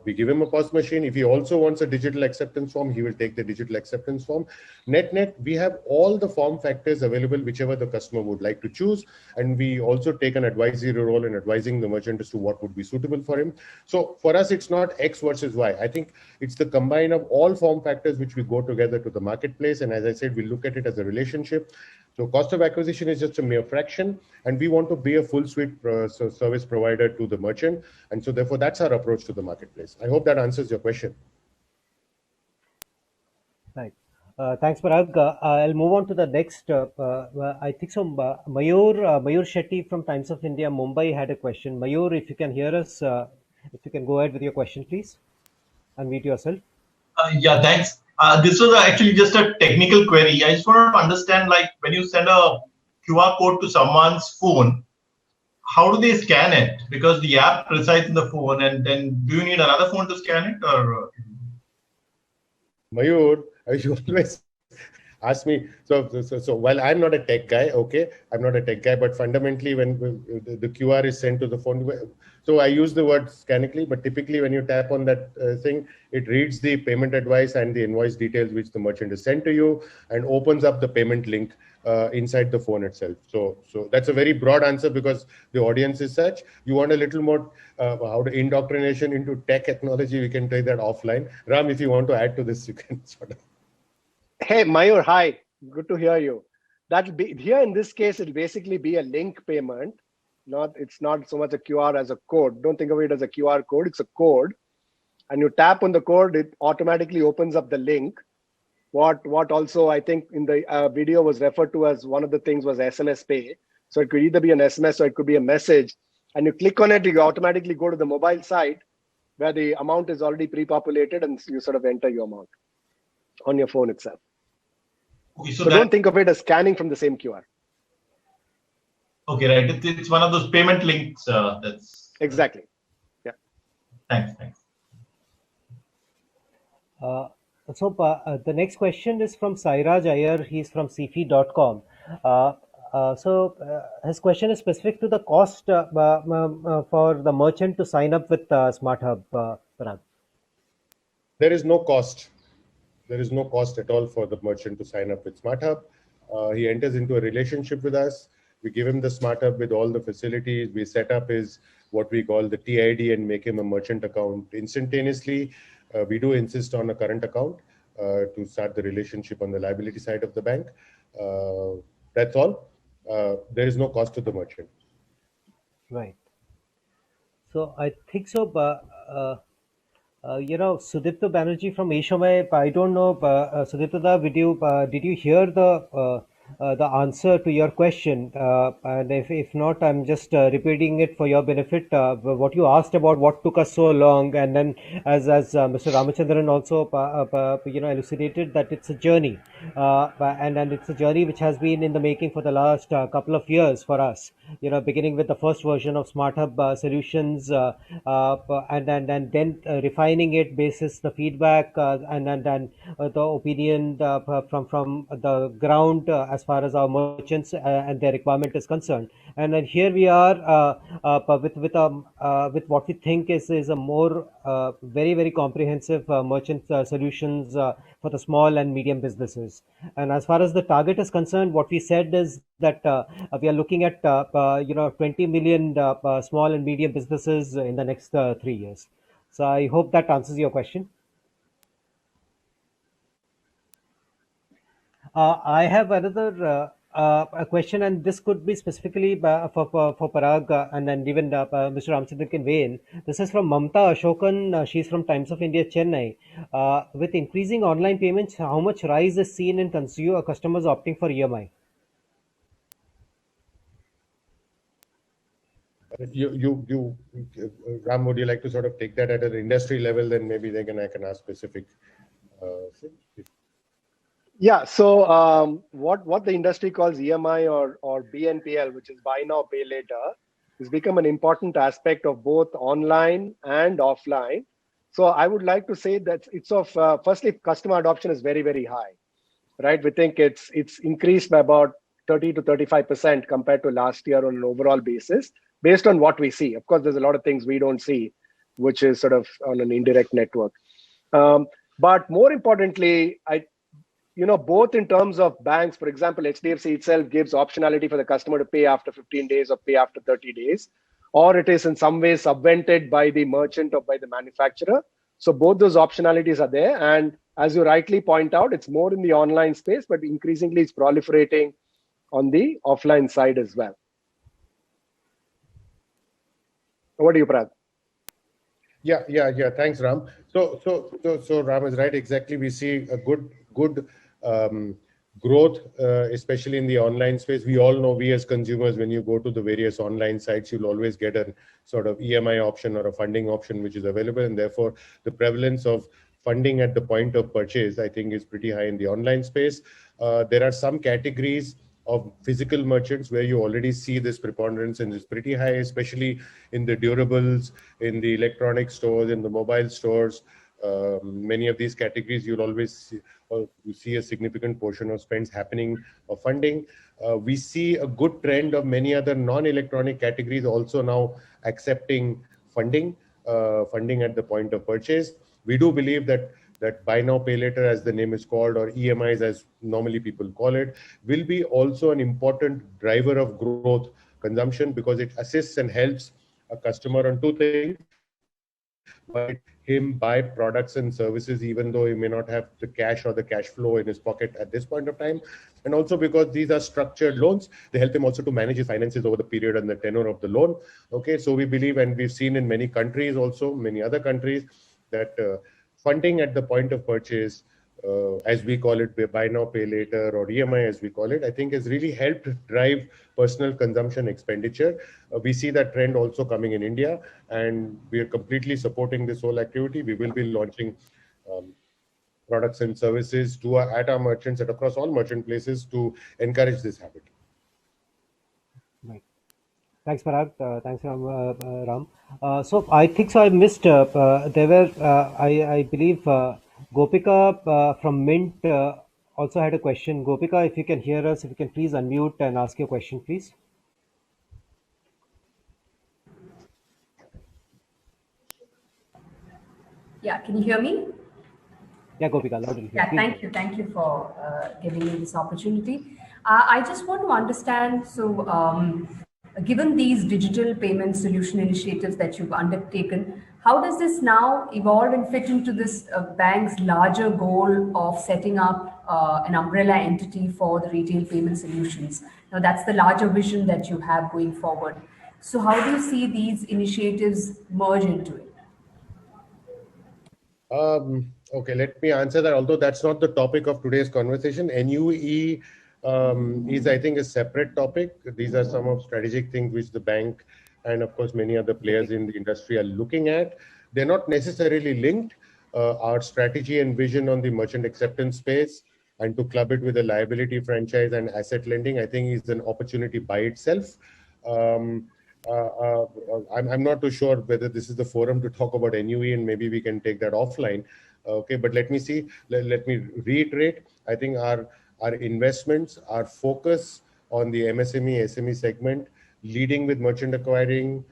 we give him a POS machine. If he also wants a digital acceptance form, he will take the digital acceptance form. Net, we have all the form factors available, whichever the customer would like to choose. And we also take an advisory role in advising the merchant as to what would be suitable for him. So for us, it's not X versus Y. I think it's the combine of all form factors which we go together to the marketplace. And as I said, we look at it as a relationship. So cost of acquisition is just a mere fraction, and we want to be a full suite service provider to the merchant. And so therefore, that's our approach to the marketplace. I hope that answers your question. Right. Thanks, Parag. I'll move on to the next. I think so. Mayur Shetty from Times of India, Mumbai had a question. Mayur, if you can hear us, if you can go ahead with your question, please. Unmute yourself. Yeah, thanks. This was actually just a technical query. I just wanted to understand, like, when you send a QR code to someone's phone, how do they scan it? Because the app resides in the phone, and then do you need another phone to scan it, or? Mayur, you always ask me. So while I'm not a tech guy, okay, I'm not a tech guy, but fundamentally when the QR is sent to the phone, so I use the word scanically, but typically when you tap on that thing, it reads the payment advice and the invoice details which the merchant has sent to you and opens up the payment link inside the phone itself. So that's a very broad answer because the audience is such. You want a little more how to indoctrination into tech technology, we can take that offline. Ram, if you want to add to this, you can sort of. Hey, Mayur, hi. Good to hear you. That'll be here in this case, it'll basically be a link payment. It's not so much a QR as a code. Don't think of it as a QR code. It's a code. And you tap on the code, it automatically opens up the link. What also I think in the video was referred to as one of the things was SMS pay. So it could either be an SMS or it could be a message. And you click on it, you automatically go to the mobile site where the amount is already pre-populated and you sort of enter your amount on your phone itself. Okay, so don't think of it as scanning from the same QR. Okay, right. It's one of those payment links. That's exactly. Yeah. Thanks. So the next question is from Sairaj Iyer. He's from cfi.com. His question is specific to the cost for the merchant to sign up with SmartHub. Parag. There is no cost. There is no cost at all for the merchant to sign up with SmartHub. He enters into a relationship with us. We give him the SmartHub with all the facilities. We set up his what we call the TID and make him a merchant account instantaneously. We do insist on a current account to start the relationship on the liability side of the bank. That's all. There is no cost to the merchant. Right. So I think so. Sudipta Banerjee from Eshamay, I don't know, Sudipta, did you hear the answer to your question? And if not, I'm just repeating it for your benefit. What you asked about what took us so long, and then as Mr. Ramachandran also elucidated that it's a journey, and it's a journey which has been in the making for the last couple of years for us. Beginning with the first version of SmartHub solutions, and then refining it basis the feedback and the opinion from the ground as far as our merchants and their requirement is concerned. And then here we are with what we think is a more very, very comprehensive merchant solutions for the small and medium businesses. And as far as the target is concerned, what we said is that we are looking at 20 million small and medium businesses in the next 3 years. So I hope that answers your question. I have another a question, and this could be specifically for Parag and then even Mr. Ramachandran can weigh in. This is from Mamta Ashokan. She's from Times of India, Chennai. With increasing online payments, how much rise is seen in customers opting for EMI? Ram, would you like to sort of take that at an industry level? Then maybe I can ask specific. Yeah. So what the industry calls EMI or BNPL, which is buy now, pay later, has become an important aspect of both online and offline. So I would like to say that it's of firstly, customer adoption is very, very high, right? We think it's increased by about 30 to 35% compared to last year on an overall basis, based on what we see. Of course, there's a lot of things we don't see, which is sort of on an indirect network. But more importantly, both in terms of banks, for example, HDFC itself gives optionality for the customer to pay after 15 days or pay after 30 days, or it is in some ways subvented by the merchant or by the manufacturer. So both those optionalities are there. And as you rightly point out, it's more in the online space, but increasingly it's proliferating on the offline side as well. What do you, Parag? Yeah. Thanks, Ram. So Ram is right. Exactly. We see a good growth, especially in the online space. We all know, we as consumers, when you go to the various online sites, you'll always get a sort of EMI option or a funding option which is available, and therefore the prevalence of funding at the point of purchase, I think, is pretty high in the online space. There are some categories of physical merchants where you already see this preponderance, and it's pretty high, especially in the durables, in the electronic stores, in the mobile stores. Many of these categories, you'll always see, or you see a significant portion of spends happening or funding. We see a good trend of many other non-electronic categories also now accepting funding, funding at the point of purchase. We do believe that buy now, pay later, as the name is called, or EMIs as normally people call it, will be also an important driver of growth consumption, because it assists and helps a customer on two things. One, it him buy products and services even though he may not have the cash or the cash flow in his pocket at this point of time. And also because these are structured loans, they help him also to manage his finances over the period and the tenure of the loan. Okay, so we believe, and we've seen in many countries also, many other countries, that funding at the point of purchase, as we call it, buy now, pay later, or EMI as we call it, I think has really helped drive personal consumption expenditure. We see that trend also coming in India, and we are completely supporting this whole activity. We will be launching products and services at our merchants and across all merchant places to encourage this habit. Right. Thanks, Parag. Thanks, Ram. So I think so. I missed. There were, I believe, Gopika from Mint also had a question. Gopika, if you can hear us, if you can please unmute and ask your question, please. Yeah, can you hear me? Yeah, Gopika, loud and clear. Yeah, thank you. Thank you for giving me this opportunity. I just want to understand, so given these digital payment solution initiatives that you've undertaken, how does this now evolve and fit into this bank's larger goal of setting up an umbrella entity for the retail payment solutions? Now, that's the larger vision that you have going forward. So how do you see these initiatives merge into it? Okay, let me answer that. Although that's not the topic of today's conversation, NUE is, I think, a separate topic. These are some of strategic things which the bank and, of course, many other players in the industry are looking at. They're not necessarily linked. Our strategy and vision on the merchant acceptance space, and to club it with a liability franchise and asset lending, I think is an opportunity by itself. I'm not too sure whether this is the forum to talk about NUE, and maybe we can take that offline. Okay, but let me see. Let me reiterate. I think our investments, our focus on the MSME, SME segment, leading with merchant acquiring,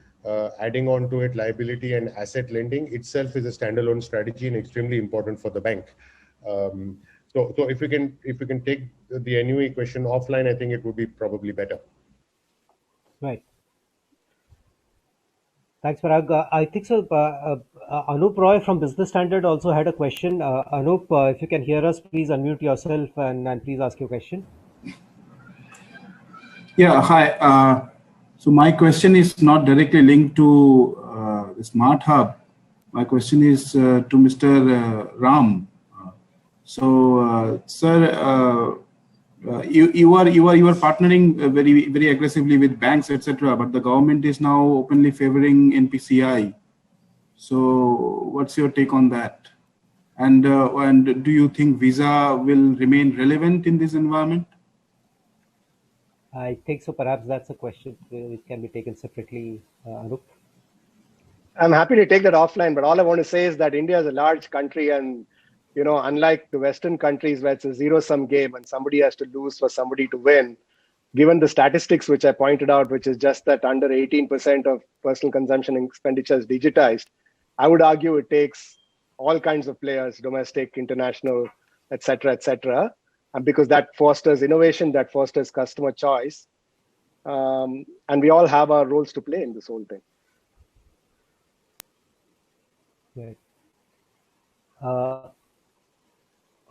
adding on to it liability and asset lending itself is a standalone strategy and extremely important for the bank. So if we can take the NUE question offline, I think it would be probably better. Right. Thanks, Parag. I think so. Anup Roy from Business Standard also had a question. Anup, if you can hear us, please unmute yourself and please ask your question. Yeah, hi. So my question is not directly linked to the Smart Hub. My question is to Mr. Ram. Sir, you are partnering very aggressively with banks, etc. But the government is now openly favoring NPCI. So what's your take on that? And do you think Visa will remain relevant in this environment? I think so. Perhaps that's a question which can be taken separately, Anup. I'm happy to take that offline, but all I want to say is that India is a large country, and unlike the Western countries where it's a zero-sum game and somebody has to lose for somebody to win, given the statistics which I pointed out, which is just that under 18% of personal consumption expenditure is digitized, I would argue it takes all kinds of players, domestic, international, etc., and because that fosters innovation, that fosters customer choice, and we all have our roles to play in this whole thing. Right.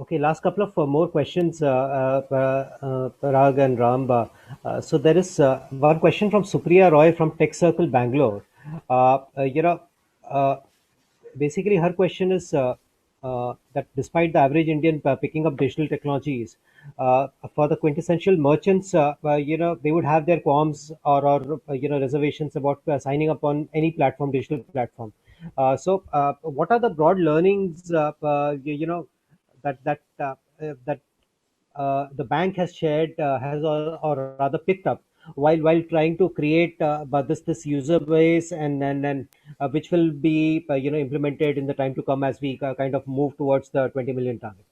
Okay, last couple of more questions, Parag and Ram. So there is one question from Supriya Roy from Tech Circle, Bangalore. Basically, her question is that despite the average Indian picking up digital technologies, for the quintessential merchants, they would have their qualms or reservations about signing up on any platform, digital platform. So, what are the broad learnings, that the bank has shared, or rather picked up while trying to create but this user base and which will be implemented in the time to come as we kind of move towards the 20 million target?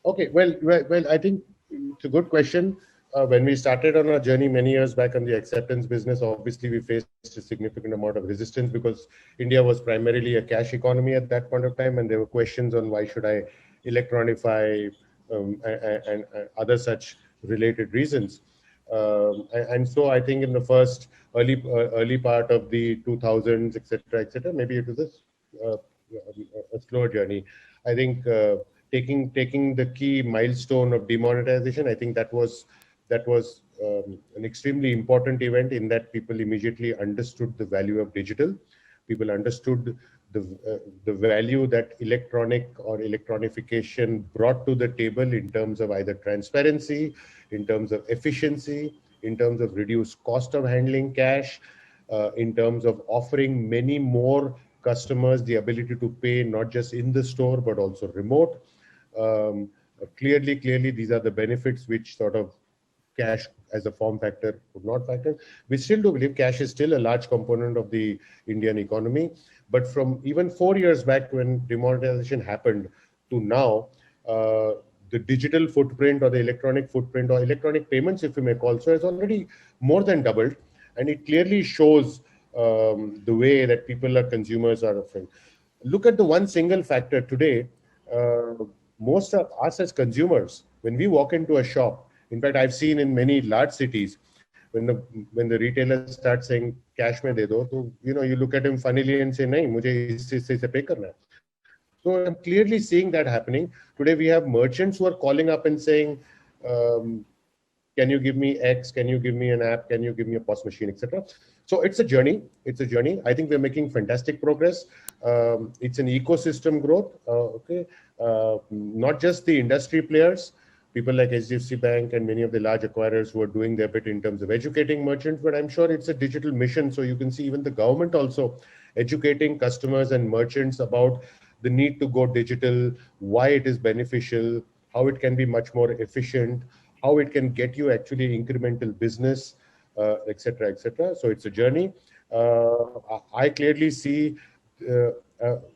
Okay, well, I think it's a good question. When we started on our journey many years back on the acceptance business, obviously we faced a significant amount of resistance because India was primarily a cash economy at that point of time, and there were questions on why should I electronify and other such related reasons. And so I think in the first early part of the 2000s, etc., maybe it was a slower journey. I think taking the key milestone of demonetization, I think that was an extremely important event in that people immediately understood the value of digital. People understood the value that electronic or electronification brought to the table in terms of either transparency, in terms of efficiency, in terms of reduced cost of handling cash, in terms of offering many more customers the ability to pay not just in the store but also remote. Clearly, these are the benefits which sort of cash as a form factor could not factor. We still do believe cash is still a large component of the Indian economy, but from even 4 years back when demonetization happened to now, the digital footprint or the electronic footprint or electronic payments, if you may call so, has already more than doubled, and it clearly shows the way that people or consumers are offering. Look at the one single factor today. Most of us as consumers, when we walk into a shop, in fact, I've seen in many large cities, when the retailers start saying cash mein de do, so, you look at him funnily and say, nahi, mujhe isse pay karna hai. So I'm clearly seeing that happening. Today we have merchants who are calling up and saying, can you give me X? Can you give me an app? Can you give me a POS machine, etc.? So it's a journey. It's a journey. I think we're making fantastic progress. It's an ecosystem growth. Not just the industry players, people like HDFC Bank and many of the large acquirers who are doing their bit in terms of educating merchants, but I'm sure it's a digital mission. So you can see even the government also educating customers and merchants about the need to go digital, why it is beneficial, how it can be much more efficient, how it can get you actually incremental business, etc., etc. So it's a journey. I clearly see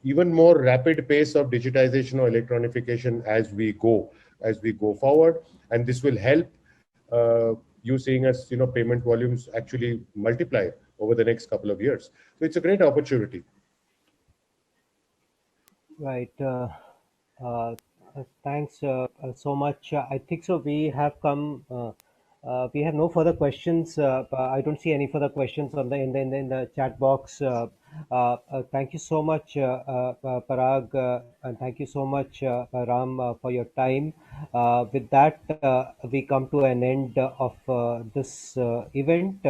even more rapid pace of digitization or electronification as we go forward, and this will help you seeing as payment volumes actually multiply over the next couple of years. So it's a great opportunity. Right. Thanks so much. I think so. We have come. We have no further questions. I don't see any further questions on in the chat box. Thank you so much, Parag, and thank you so much, Ram, for your time. With that, we come to an end of this event.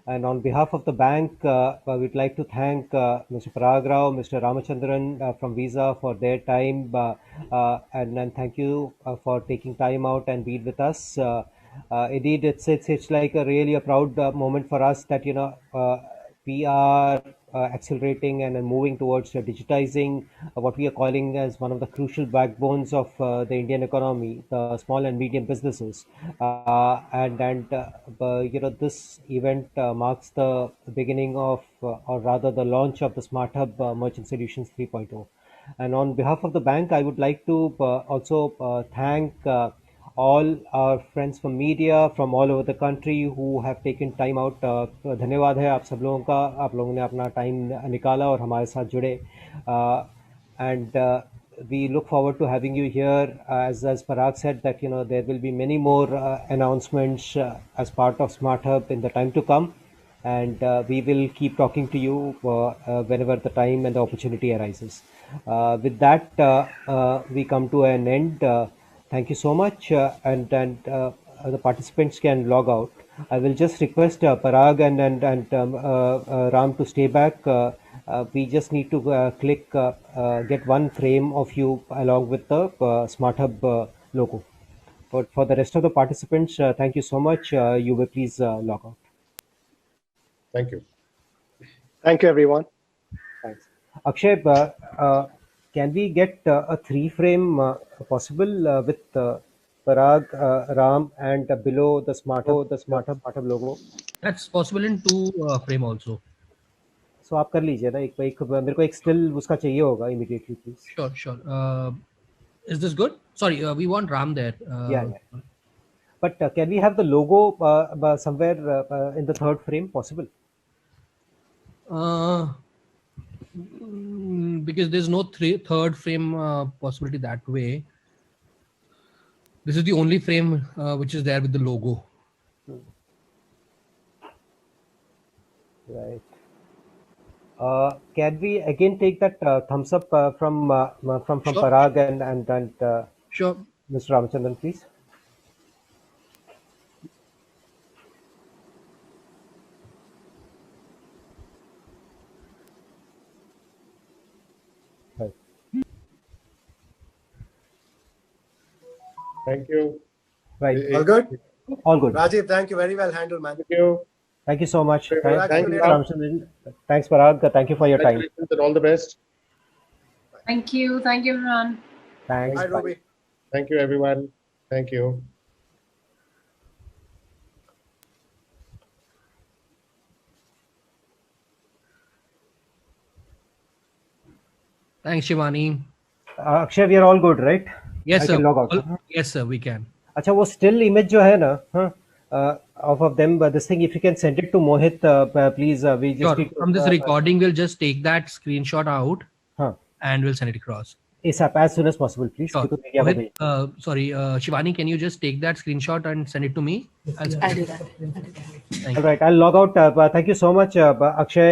And on behalf of the bank, we'd like to thank Mr. Parag Rao, Mr. Ramachandran from Visa for their time, and thank you for taking time out and being with us. Indeed, it's like a proud moment for us that we are accelerating and moving towards digitizing what we are calling as one of the crucial backbones of the Indian economy, the small and medium businesses. This event marks the beginning of, or rather the launch of the Smart Hub Merchant Solutions 3.0. And on behalf of the bank, I would like to also thank all our friends from media from all over the country who have taken time out. धन्यवाद है आप सब लोगों का, आप लोगों ने अपना टाइम निकाला और हमारे साथ जुड़े. And we look forward to having you here. As Parag said, that there will be many more announcements as part of Smart Hub in the time to come, and we will keep talking to you whenever the time and the opportunity arises. With that, we come to an end. Thank you so much, and the participants can log out. I will just request Parag and Ram to stay back. We just need to get one frame of you along with the Smart Hub logo. But for the rest of the participants, thank you so much. You will please log out. Thank you. Thank you, everyone. Thanks. Akshay, can we get a 3-frame possible with Parag, Ram, and below the startup logo. That's possible in two frame also. So आप कर लीजिए ना एक मेरे को एक still उसका चाहिए होगा immediately please. Sure, sure. Is this good? Sorry, we want Ram there. Yeah. But can we have the logo somewhere in the third frame possible? Because there's no third frame possibility that way. This is the only frame which is there with the logo. Right. Can we again take that thumbs up from Sure. Parag and Sure. Mr. Ramachandran, please? Right. Thank you. Right. All good? All good. Rajiv, thank you. Very well handled, man. Thank you. Thank you so much. Thank you. Ramachandran. Thanks, Parag. Thank you for your time. Congratulations and all the best. Thank you. Thank you, everyone. Thanks. Bye, Ruby. Thank you, everyone. Thank you. Thanks, Shivani. Akshay, we are all good, right? Yes, I sir. can log out. Yes, sir, we can. अच्छा वो still image जो है ना of them this thing if you can send it to Mohit please we just Sure. need to, From this recording, we'll just take that screenshot out हाँ and we'll send it across. ASAP as soon as possible please. Sure. क्योंकि media में Mohit, sorry, Shivani, can you just take that screenshot and send it to me? I'll do that. Thank all you. right, I'll log out. Thank you so much, Akshay.